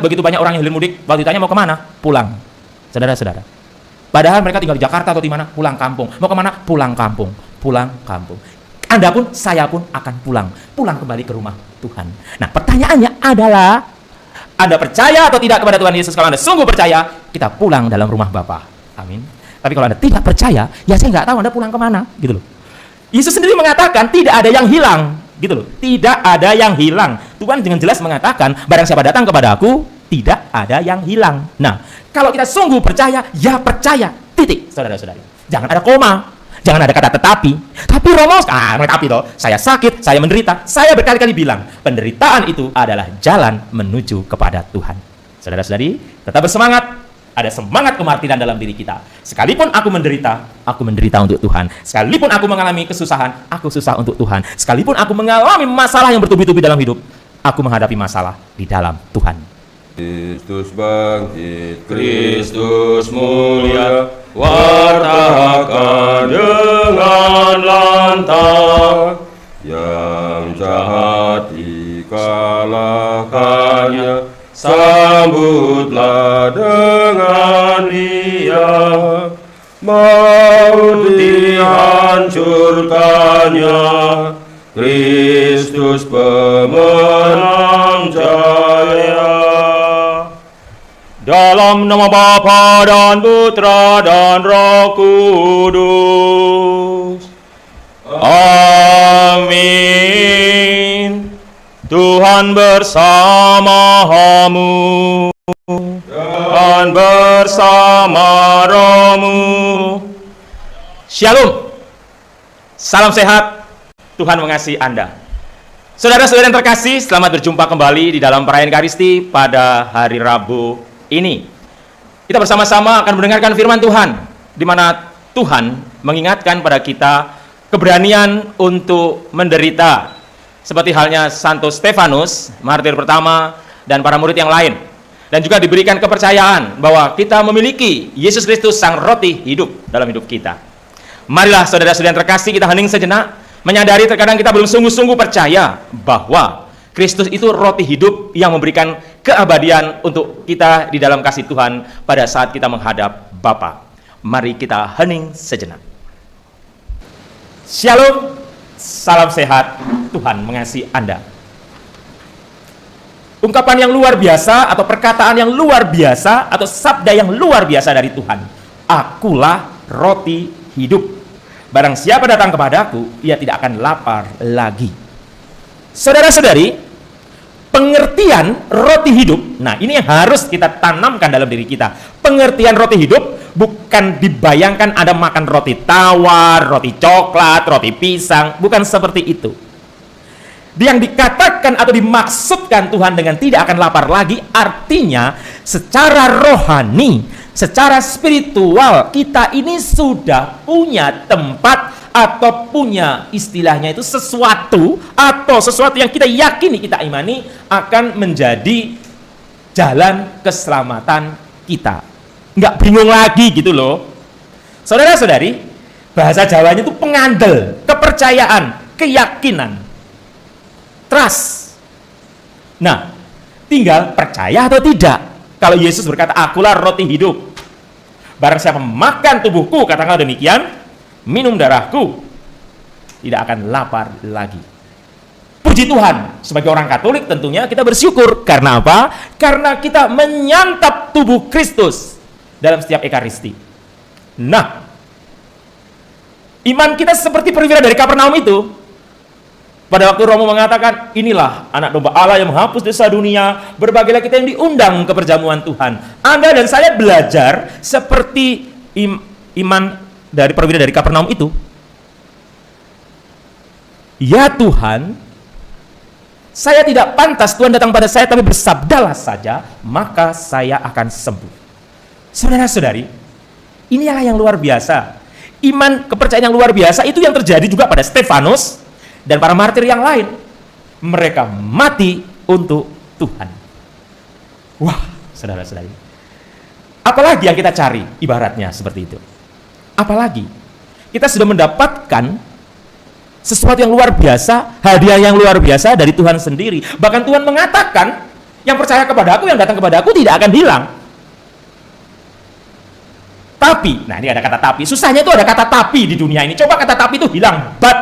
begitu banyak orang yang hilir mudik, waktu ditanya mau kemana? Pulang. Saudara-saudara. Padahal mereka tinggal di Jakarta atau di mana? Pulang kampung. Mau kemana? Pulang kampung. Pulang kampung. Anda pun, saya pun akan pulang. Pulang kembali ke rumah Tuhan. Nah, pertanyaannya adalah, Anda percaya atau tidak kepada Tuhan Yesus? Kalau Anda sungguh percaya, kita pulang dalam rumah Bapa. Amin. Tapi kalau Anda tidak percaya, ya saya nggak tahu Anda pulang kemana. Gitu loh. Yesus sendiri mengatakan tidak ada yang hilang. Gitu loh. Tidak ada yang hilang. Tuhan dengan jelas mengatakan, barang siapa datang kepada aku, tidak ada yang hilang. Nah, kalau kita sungguh percaya, ya percaya. Titik, saudara-saudari. Jangan ada koma. Jangan ada kata tetapi. Tapi Romo, tapi toh, saya sakit, saya menderita. Saya berkali-kali bilang, penderitaan itu adalah jalan menuju kepada Tuhan. Saudara-saudari, tetap bersemangat. Ada semangat kemartiran dalam diri kita. Sekalipun aku menderita untuk Tuhan. Sekalipun aku mengalami kesusahan, aku susah untuk Tuhan. Sekalipun aku mengalami masalah yang bertubi-tubi dalam hidup, aku menghadapi masalah di dalam Tuhan. Kristus bangkit, Kristus mulia, wartakan dengan lantang, yang jahat dikalahkannya, sambutlah dengan Dia, maut dihancurkannya, Kristus pemenang jaya. Dalam nama Bapa dan Putra dan Roh Kudus. Amin. Tuhan bersamamu dan bersama rohmu. Shalom. Salam sehat. Tuhan mengasihi Anda. Saudara-saudara yang terkasih, selamat berjumpa kembali di dalam perayaan Ekaristi pada hari Rabu ini. Kita bersama-sama akan mendengarkan firman Tuhan, di mana Tuhan mengingatkan pada kita keberanian untuk menderita, seperti halnya Santo Stefanus, martir pertama, dan para murid yang lain. Dan juga diberikan kepercayaan bahwa kita memiliki Yesus Kristus sang roti hidup dalam hidup kita. Marilah saudara-saudara yang terkasih, kita hening sejenak, menyadari terkadang kita belum sungguh-sungguh percaya bahwa Kristus itu roti hidup yang memberikan keabadian untuk kita di dalam kasih Tuhan pada saat kita menghadap Bapa. Mari kita hening sejenak. Shalom, salam sehat, Tuhan mengasihi Anda. Ungkapan yang luar biasa atau perkataan yang luar biasa atau sabda yang luar biasa dari Tuhan. Akulah roti hidup. Barang siapa datang kepadaku, ia tidak akan lapar lagi. Saudara-saudari, pengertian roti hidup, nah ini yang harus kita tanamkan dalam diri kita. Pengertian roti hidup bukan dibayangkan ada makan roti tawar, roti coklat, roti pisang, bukan seperti itu. Yang dikatakan atau dimaksudkan Tuhan dengan tidak akan lapar lagi, artinya secara rohani, secara spiritual, kita ini sudah punya tempat atau punya istilahnya itu sesuatu atau sesuatu yang kita yakini, kita imani akan menjadi jalan keselamatan kita. Nggak bingung lagi gitu loh. Saudara-saudari, bahasa Jawanya itu pengandel, kepercayaan, keyakinan, trust. Nah, tinggal percaya atau tidak. Kalau Yesus berkata, akulah roti hidup. Barang siapa makan tubuhku, katakanlah demikian, minum darahku, tidak akan lapar lagi. Puji Tuhan, sebagai orang Katolik tentunya kita bersyukur. Karena apa? Karena kita menyantap tubuh Kristus dalam setiap Ekaristi. Nah, iman kita seperti perwira dari Kapernaum itu. Pada waktu Romo mengatakan, inilah anak domba Allah yang menghapus dosa dunia, berbagilah kita yang diundang ke perjamuan Tuhan. Anda dan saya belajar seperti iman dari perwira dari Kapernaum itu. Ya Tuhan, saya tidak pantas Tuhan datang pada saya, tapi bersabdalah saja, maka saya akan sembuh. Saudara-saudari, inilah yang luar biasa. Iman, kepercayaan yang luar biasa itu yang terjadi juga pada Stefanus dan para martir yang lain. Mereka mati untuk Tuhan. Wah, saudara-saudari, apalagi yang kita cari ibaratnya seperti itu? Apalagi kita sudah mendapatkan sesuatu yang luar biasa, hadiah yang luar biasa dari Tuhan sendiri. Bahkan Tuhan mengatakan Yang percaya kepada aku, yang datang kepada aku tidak akan hilang. Tapi, nah ini ada kata tapi. Susahnya itu ada kata tapi di dunia ini. Coba kata tapi itu hilang, but,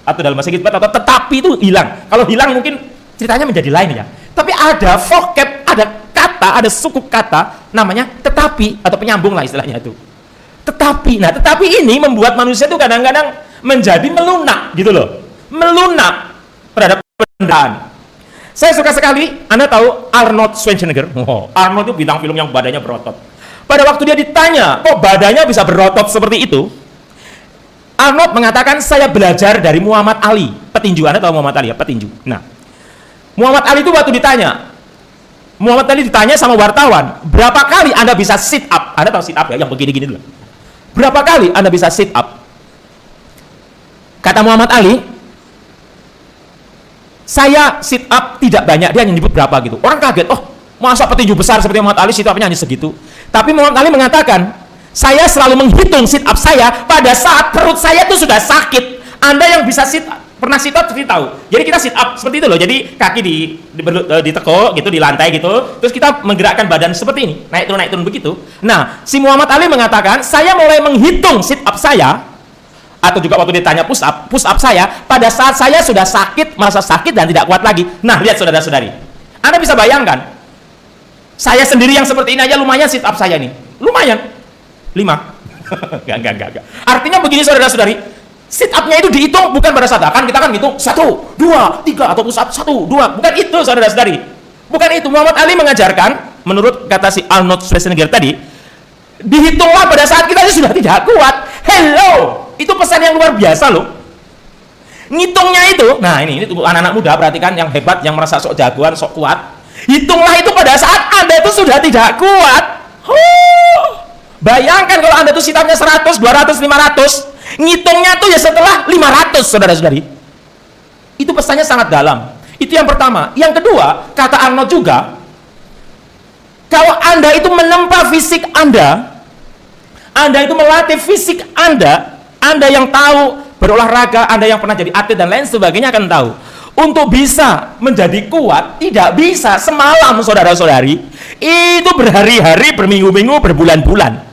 atau dalam bahasa Inggris atau tetapi itu hilang. Kalau hilang mungkin ceritanya menjadi lain ya. Tapi ada vocab, ada kata, ada suku kata namanya tetapi atau penyambung lah istilahnya itu. Tetapi, nah tetapi ini membuat manusia itu kadang-kadang menjadi melunak gitu loh. Melunak terhadap penderitaan. Saya suka sekali, Anda tahu Arnold Schwarzenegger? Oh, Arnold itu bintang film yang badannya berotot. Pada waktu dia ditanya, kok badannya bisa berotot seperti itu? Arnold mengatakan, saya belajar dari Muhammad Ali, petinju. Anda tahu Muhammad Ali ya, petinju. Nah, Muhammad Ali itu waktu ditanya, Muhammad Ali ditanya sama wartawan, berapa kali Anda bisa sit up? Anda tahu sit up ya, yang begini-gini dulu. Berapa kali Anda bisa sit up? Kata Muhammad Ali, saya sit up tidak banyak, dia hanya nyebut berapa gitu. Orang kaget, oh masa petinju besar seperti Muhammad Ali sit upnya hanya segitu. Tapi Muhammad Ali mengatakan, saya selalu menghitung sit up saya pada saat perut saya itu sudah sakit. Anda yang bisa pernah sit up pasti tahu. Jadi kita sit up seperti itu loh. Jadi kaki ditekuk gitu di lantai gitu. Terus kita menggerakkan badan seperti ini, naik turun begitu. Nah, si Muhammad Ali mengatakan, saya mulai menghitung sit up saya, atau juga waktu ditanya push up saya pada saat saya sudah sakit, merasa sakit dan tidak kuat lagi. Nah, lihat saudara-saudari, Anda bisa bayangkan, saya sendiri yang seperti ini aja lumayan sit up saya nih, lumayan 5. Enggak. Artinya begini saudara-saudari, sit upnya itu dihitung bukan pada saat kan kita kan hitung 1, 2, 3 atau push up 1, 2, bukan itu saudara-saudari, bukan itu. Muhammad Ali mengajarkan, menurut kata si Arnold Schwarzenegger tadi, dihitunglah pada saat kita sudah tidak kuat. Hello, itu pesan yang luar biasa loh. Ngitungnya itu, nah ini anak-anak muda perhatikan yang hebat, yang merasa sok jagoan, sok kuat. Hitunglah itu pada saat Anda itu sudah tidak kuat. Bayangkan kalau Anda itu sit-upnya 100, 200, 500, ngitungnya itu ya setelah 500, saudara-saudari. Itu pesannya sangat dalam. Itu yang pertama. Yang kedua, kata Arnold juga, kalau Anda itu menempa fisik Anda itu melatih fisik Anda yang tahu berolahraga, Anda yang pernah jadi atlet dan lain sebagainya akan tahu. Untuk bisa menjadi kuat, tidak bisa semalam saudara-saudari. Itu berhari-hari, berminggu-minggu, berbulan-bulan.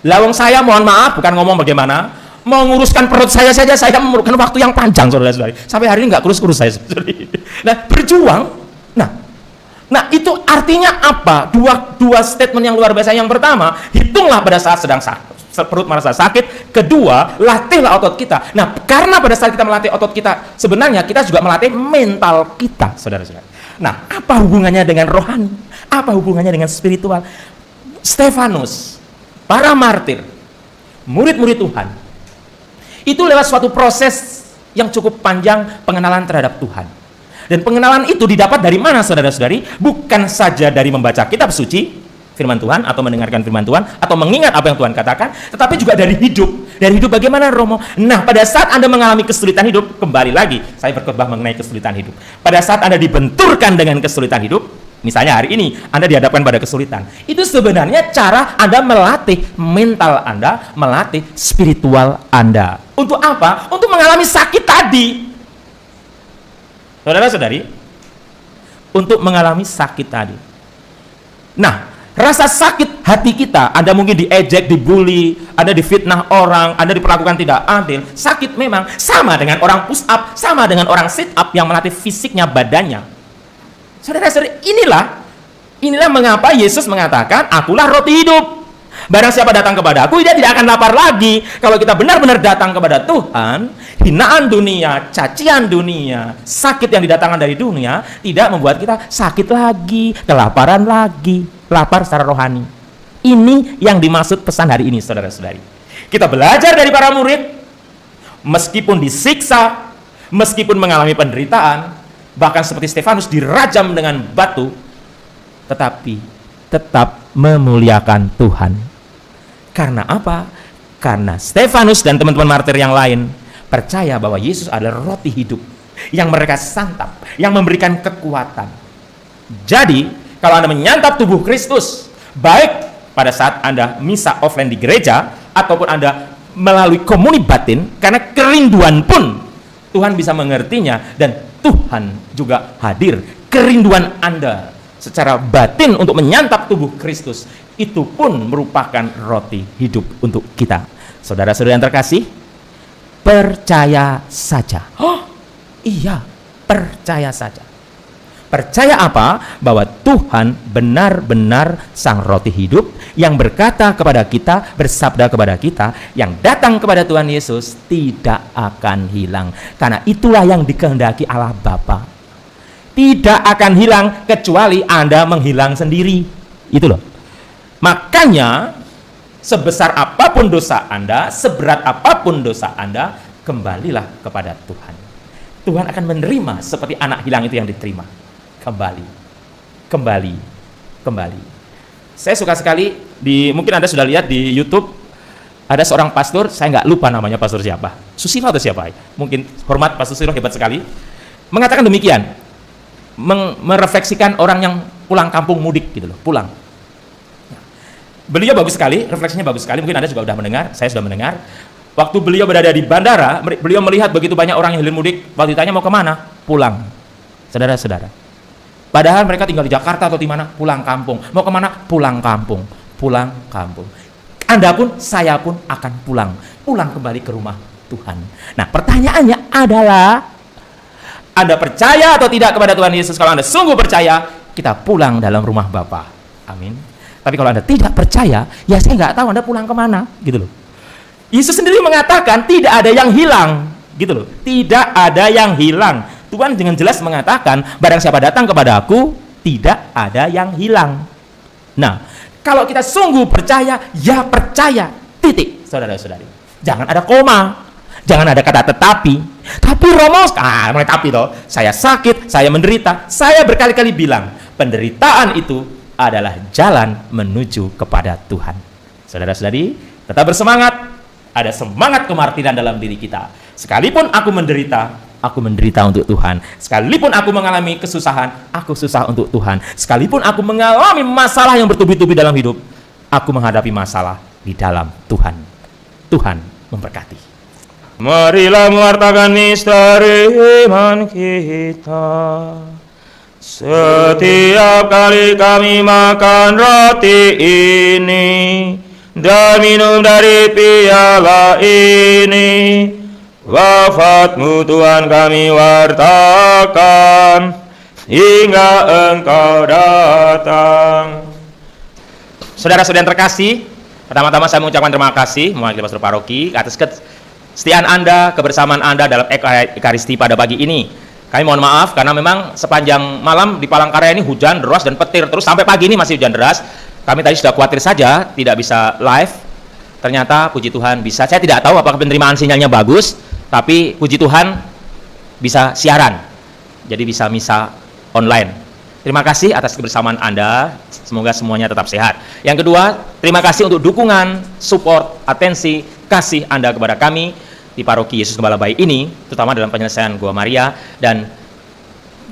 Lawang saya mohon maaf, bukan ngomong bagaimana, mau nguruskan perut saya saja, saya memerlukan waktu yang panjang saudara-saudari. Sampai hari ini nggak kurus-kurus saya. Nah, berjuang. Nah itu artinya apa? Dua statement yang luar biasa. Yang pertama, hitunglah pada saat sedang perut merasa sakit. Kedua, latihlah otot kita. Nah, karena pada saat kita melatih otot kita, sebenarnya kita juga melatih mental kita, saudara-saudara. Nah, apa hubungannya dengan rohani? Apa hubungannya dengan spiritual? Stefanus, para martir, murid-murid Tuhan, itu lewat suatu proses yang cukup panjang pengenalan terhadap Tuhan. Dan pengenalan itu didapat dari mana saudara-saudari? Bukan saja dari membaca kitab suci, firman Tuhan, atau mendengarkan firman Tuhan, atau mengingat apa yang Tuhan katakan, tetapi juga dari hidup. Dari hidup bagaimana, Romo? Nah, pada saat Anda mengalami kesulitan hidup, kembali lagi, saya berkhotbah mengenai kesulitan hidup. Pada saat Anda dibenturkan dengan kesulitan hidup, misalnya hari ini, Anda dihadapkan pada kesulitan. Itu sebenarnya cara Anda melatih mental Anda, melatih spiritual Anda. Untuk apa? Untuk mengalami sakit tadi. Saudara-saudari, untuk mengalami sakit tadi. Nah, rasa sakit hati kita, Anda mungkin diejek, dibully, Anda difitnah orang, Anda diperlakukan tidak adil. Sakit memang sama dengan orang push up, sama dengan orang sit up yang melatih fisiknya, badannya. Saudara-saudari, inilah mengapa Yesus mengatakan, akulah roti hidup. Barang siapa datang kepada aku, dia tidak akan lapar lagi. Kalau kita benar-benar datang kepada Tuhan, hinaan dunia, cacian dunia, sakit yang didatangkan dari dunia tidak membuat kita sakit lagi, kelaparan lagi, lapar secara rohani. Ini yang dimaksud pesan hari ini, saudara-saudari. Kita belajar dari para murid, meskipun disiksa, meskipun mengalami penderitaan, bahkan seperti Stefanus dirajam dengan batu, tetapi tetap memuliakan Tuhan. Karena apa? Karena Stefanus dan teman-teman martir yang lain percaya bahwa Yesus adalah roti hidup yang mereka santap, yang memberikan kekuatan. Jadi, kalau Anda menyantap tubuh Kristus, baik pada saat Anda misa offline di gereja, ataupun Anda melalui komuni batin, karena kerinduan pun Tuhan bisa mengertinya, dan Tuhan juga hadir kerinduan Anda secara batin untuk menyantap tubuh Kristus, itu pun merupakan roti hidup untuk kita. Saudara-saudara yang terkasih, percaya saja. Oh, iya, percaya saja. Percaya apa? Bahwa Tuhan benar-benar sang roti hidup yang berkata kepada kita, bersabda kepada kita, yang datang kepada Tuhan Yesus tidak akan hilang. Karena itulah yang dikehendaki Allah Bapa. Tidak akan hilang kecuali Anda menghilang sendiri. Itu loh. Makanya sebesar apapun dosa Anda, seberat apapun dosa Anda, kembalilah kepada Tuhan. Tuhan akan menerima seperti anak hilang itu yang diterima. Kembali. Saya suka sekali, mungkin Anda sudah lihat di YouTube, ada seorang pastor, saya nggak lupa namanya pastor siapa, Susilo atau siapa, mungkin hormat pastor Susilo, hebat sekali, mengatakan demikian, merefleksikan orang yang pulang kampung mudik gitu loh, pulang. Beliau bagus sekali, refleksinya bagus sekali, mungkin Anda juga sudah mendengar, saya sudah mendengar. Waktu beliau berada di bandara, beliau melihat begitu banyak orang yang hilir mudik, waktu ditanya mau kemana? Pulang. Saudara-saudara. Padahal mereka tinggal di Jakarta atau di mana? Pulang kampung. Mau kemana? Pulang kampung. Pulang kampung. Anda pun, saya pun akan pulang. Pulang kembali ke rumah Tuhan. Nah, pertanyaannya adalah, Anda percaya atau tidak kepada Tuhan Yesus? Kalau Anda sungguh percaya, kita pulang dalam rumah Bapa. Amin. Tapi kalau Anda tidak percaya, ya saya nggak tahu Anda pulang kemana. Gitu loh. Yesus sendiri mengatakan tidak ada yang hilang. Gitu loh. Tidak ada yang hilang. Tuhan dengan jelas mengatakan, barang siapa datang kepada aku, tidak ada yang hilang. Nah, kalau kita sungguh percaya, ya percaya, titik, saudara-saudari. Jangan ada koma, jangan ada kata tetapi. Tapi Romos, mulai tapi toh, saya sakit, saya menderita, saya berkali-kali bilang, penderitaan itu adalah jalan menuju kepada Tuhan. Saudara-saudari, tetap bersemangat, ada semangat kemartiran dalam diri kita. Sekalipun aku menderita untuk Tuhan. Sekalipun aku mengalami kesusahan, aku susah untuk Tuhan. Sekalipun aku mengalami masalah yang bertubi-tubi dalam hidup, aku menghadapi masalah di dalam Tuhan. Tuhan memberkati. Marilah mewartakan misteri iman kita. Setiap kali kami makan roti ini dan minum dari piala ini, wafatmu Tuhan kami wartakan hingga Engkau datang. Saudara-saudara yang terkasih, pertama-tama saya mengucapkan terima kasih mewakili pastor paroki atas kesetiaan Anda, kebersamaan Anda dalam Ekaristi pada pagi ini. Kami mohon maaf karena memang sepanjang malam di Palangkaraya ini hujan deras dan petir terus sampai pagi ini masih hujan deras. Kami tadi sudah khawatir saja tidak bisa live. Ternyata puji Tuhan bisa. Saya tidak tahu apakah penerimaan sinyalnya bagus, tapi puji Tuhan bisa siaran. Jadi bisa misa online. Terima kasih atas kebersamaan Anda. Semoga semuanya tetap sehat. Yang kedua, terima kasih untuk dukungan, support, atensi, kasih Anda kepada kami di Paroki Yesus Gembala Bayi ini, terutama dalam penyelesaian Gua Maria, dan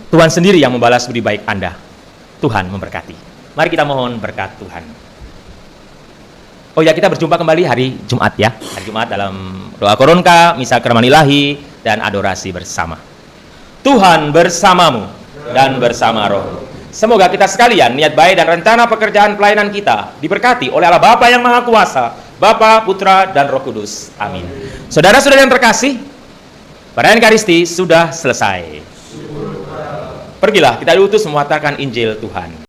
Tuhan sendiri yang membalas budi baik Anda. Tuhan memberkati. Mari kita mohon berkat Tuhan. Oh ya, kita berjumpa kembali hari Jumat ya. Hari Jumat dalam doa koronka, misa keraman ilahi, dan adorasi bersama. Tuhan bersamamu dan bersama roh. Semoga kita sekalian, niat baik dan rencana pekerjaan pelayanan kita diberkati oleh Allah Bapa yang Maha Kuasa, Bapa, Putra, dan Roh Kudus. Amin. Saudara-saudara yang terkasih, perayaan Ekaristi sudah selesai. Pergilah, kita diutus mewartakan Injil Tuhan.